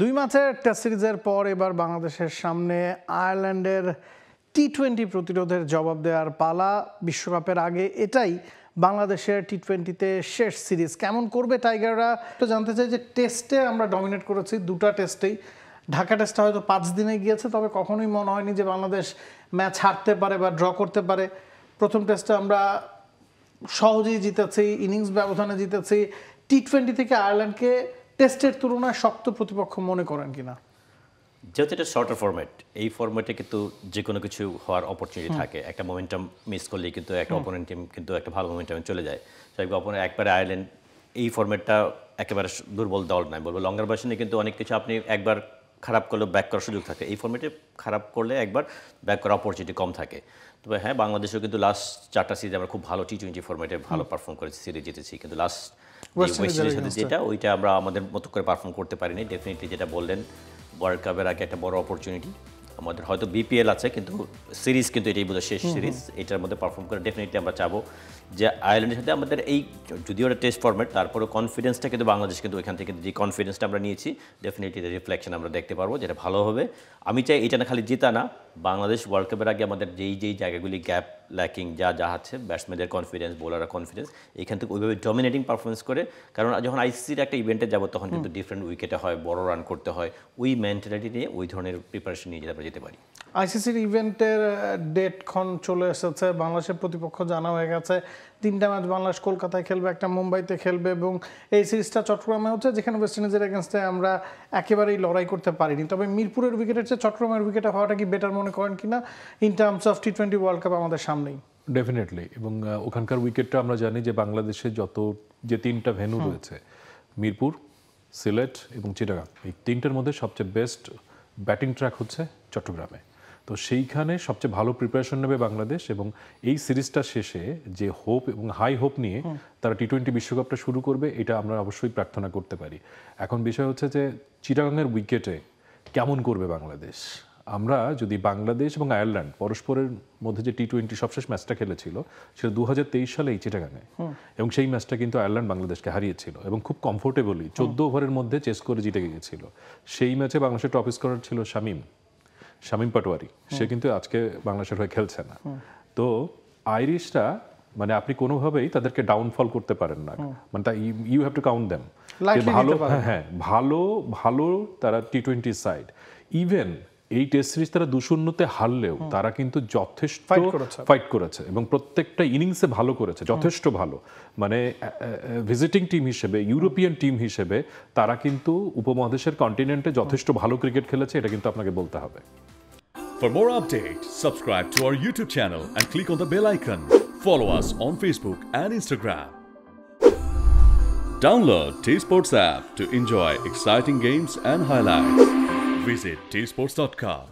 দুই ম্যাচের টেস্ট সিরিজের পর এবার বাংলাদেশের সামনে আয়ারল্যান্ডের টি-20 প্রতিরোধের জবাব দেওয়ার পালা। বিশ্বকাপের আগে এটাই বাংলাদেশের টি-20তে শেষ সিরিজ। কেমন করবে টাইগাররা তো জানতে চাই। যে টেস্টে আমরা ডমিনেট করেছি, দুটা টেস্টেই। ঢাকা টেস্টে হয়তো 5 দিনে গিয়েছে, তবে কখনোই মনে হয়নি যে বাংলাদেশ ম্যাচ হারতে পারে বা ড্র করতে পারে। প্রথম টেস্টে আমরা সহজেই জিতেছি, ইনিংস ব্যবধানে জিতেছি। টি-20 থেকে আয়ারল্যান্ডকে টেস্টের তুলনায় শক্ত প্রতিপক্ষ মনে করেন কিনা? যেহেতু এটা শর্টার ফরম্যাট, এই ফরম্যাটে কিন্তু যে কোনো কিছু হওয়ার অপরচুনিটি থাকে। একটা মোমেন্টাম মিস করলেই কিন্তু একটা অপোনেন্ট টিম কিন্তু একটা ভালো মোমেন্টামে চলে যায়। তো একবারে আয়ারল্যান্ড এই ফরম্যাটটা একেবারে দুর্বল দল নয় বলবো। লঙ্গার ভার্সনে কিন্তু অনেক কিছু আপনি একবার খারাপ করলেও ব্যাক করার সুযোগ থাকে। এই ফরম্যাটে খারাপ করলে একবার ব্যাক করার অপরচুনিটি কম থাকে। তবে হ্যাঁ, বাংলাদেশেও কিন্তু লাস্ট 4টা সিরিজ আমরা খুব ভালো টি-20 ফরম্যাটে ভালো পারফর্ম করেছি, সিরিজ জিতেছি। কিন্তু লাস্ট ওয়েস্ট ইন্ডিজের সাথে যেটা ওইটা আমরা আমাদের মতো করে পারফর্ম করতে পারিনি। ডেফিনেটলি যেটা বললেন, ওয়ার্ল্ড কাপের আগে একটা বড় অপরচুনিটি আমাদের। হয়তো বিপিএল আছে, কিন্তু সিরিজ কিন্তু এটাই বোধহয় শেষ সিরিজ। এটার মধ্যে পারফর্ম করে ডেফিনেটলি আমরা চাবো যে আয়ারল্যান্ডের সাথে আমাদের এই, যদিও একটা টেস্ট ফরম্যাট, তারপরেও কনফিডেন্সটা কিন্তু বাংলাদেশ কিন্তু ওইখান থেকে যে কনফিডেন্সটা আমরা নিয়েছি, ডেফিনেটলি রিফ্লেকশন আমরা দেখতে পারবো, যেটা ভালো হবে। আমি চাই এটা না খালি জেতা না, বাংলাদেশ ওয়ার্ল্ড কাপের আগে আমাদের যেই জায়গাগুলি গ্যাপ ল্যাকিং যা আছে, ব্যাটসম্যানদের কনফিডেন্স, বোলাররা কনফিডেন্স, এখান থেকে ওইভাবে ডমিনেটিং পারফরমেন্স করে। কারণ যখন আইসিসির একটা ইভেন্টে যাবো তখন কিন্তু ডিফারেন্ট উইকেটে হয়, বড় রান করতে হয়। ওই মেন্টালিটি নিয়ে, ওই ধরনের প্রিপারেশন নিয়ে আমরা যেতে পারি। আইসিসির ইভেন্টের ডেটক্ষণ চলে এসেছে, বাংলাদেশের প্রতিপক্ষ জানা হয়ে গেছে। 3টা ম্যাচ বাংলাদেশ কলকাতায় খেলবে, একটা মুম্বাইতে খেলবে, এবং এই সিরিজটা চট্টগ্রামে হচ্ছে, যেখানে ওয়েস্ট ইন্ডিজের এগেনস্টে আমরা একেবারেই লড়াই করতে পারিনি। তবে মিরপুরের উইকেটের চেয়ে চট্টগ্রামের উইকেটে হওয়াটা কি বেটার মনে করেন কিনা ইন টার্মস অফ টি-20 ওয়ার্ল্ড কাপ আমাদের সামনেই? ডেফিনেটলি। এবং ওখানকার উইকেটটা আমরা জানি যে বাংলাদেশে যে 3টা ভেন্যু রয়েছে, মিরপুর, সিলেট এবং চিটাগাং, এই 3টার মধ্যে সবচেয়ে বেস্ট ব্যাটিং ট্র্যাক হচ্ছে চট্টগ্রামে। তো সেইখানে সবচেয়ে ভালো প্রিপারেশন নেবে বাংলাদেশ, এবং এই সিরিজটা শেষে যে হোপ এবং হাই হোপ নিয়ে তারা টি-20 বিশ্বকাপটা শুরু করবে, এটা আমরা অবশ্যই প্রার্থনা করতে পারি। এখন বিষয় হচ্ছে যে চিটাগাংয়ের উইকেটে কেমন করবে বাংলাদেশ। আমরা যদি বাংলাদেশ এবং আয়ারল্যান্ড পরস্পরের মধ্যে যে টি-20 সবশেষ ম্যাচটা খেলেছিল, সেটা 2023 সালে এই চিটাগাংয়ে, এবং সেই ম্যাচটা কিন্তু আয়ারল্যান্ড বাংলাদেশকে হারিয়েছিল এবং খুব কমফোর্টেবলি 14 ওভারের মধ্যে চেস করে জিতে গিয়েছিল। সেই ম্যাচে বাংলাদেশের টপ স্কোরার ছিল শামীম পাটোয়ারি। সে কিন্তু আজকে বাংলাদেশের হয়ে খেলছে না। তো আইরিশরা, মানে আপনি কোনোভাবেই তাদেরকে ডাউনফল করতে পারেন না। মানে you have to count them. ভালো তারা টি-20 সাইড। ইভেন এই টেস্ট সিরিজ তারা 2-0-তে হারলেও তারা কিন্তু যথেষ্ট ফাইট করেছে এবং প্রত্যেকটা ইনিংসে ভালো করেছে, যথেষ্ট ভালো। মানে ভিজিটিং টিম হিসেবে, ইউরোপিয়ান টিম হিসেবে তারা কিন্তু উপমহাদেশের কন্টিনেন্টে যথেষ্ট ভালো ক্রিকেট খেলেছে, এটা কিন্তু আপনাকে বলতে হবে। For more updates, subscribe to our YouTube channel and click on the bell icon. Follow us on Facebook and Instagram. Download T-Sports app to enjoy exciting games and highlights. Visit tsports.com.